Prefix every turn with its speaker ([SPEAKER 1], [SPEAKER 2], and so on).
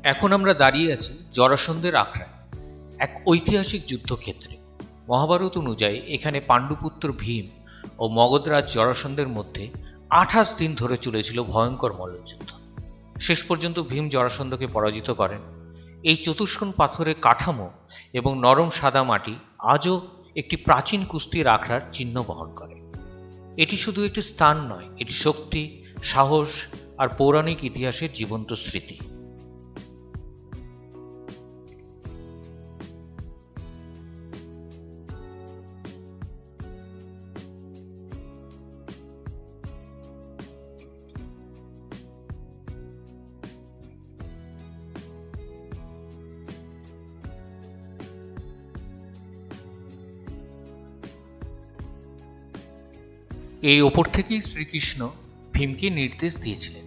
[SPEAKER 1] এখন আমরা দাঁড়িয়ে আছি জরাসন্ধের আখড়ায়, এক ঐতিহাসিক যুদ্ধক্ষেত্রে। মহাভারত অনুযায়ী এখানে পাণ্ডুপুত্র ভীম ও মগধরাজ জরাসন্ধের মধ্যে 28 দিন ধরে চলেছিল ভয়ঙ্কর মল্লযুদ্ধ। শেষ পর্যন্ত ভীম জরাসন্ধকে পরাজিত করেন। এই চতুষ্কোণ পাথরের কাঠামো এবং নরম সাদা মাটি আজও একটি প্রাচীন কুস্তির আখড়ার চিহ্ন বহন করে। এটি শুধু একটি স্থান নয়, এটি শক্তি, সাহস আর পৌরাণিক ইতিহাসের জীবন্ত স্মৃতি। এই ওপর থেকেই শ্রীকৃষ্ণ ভীমকে নির্দেশ দিয়েছিলেন,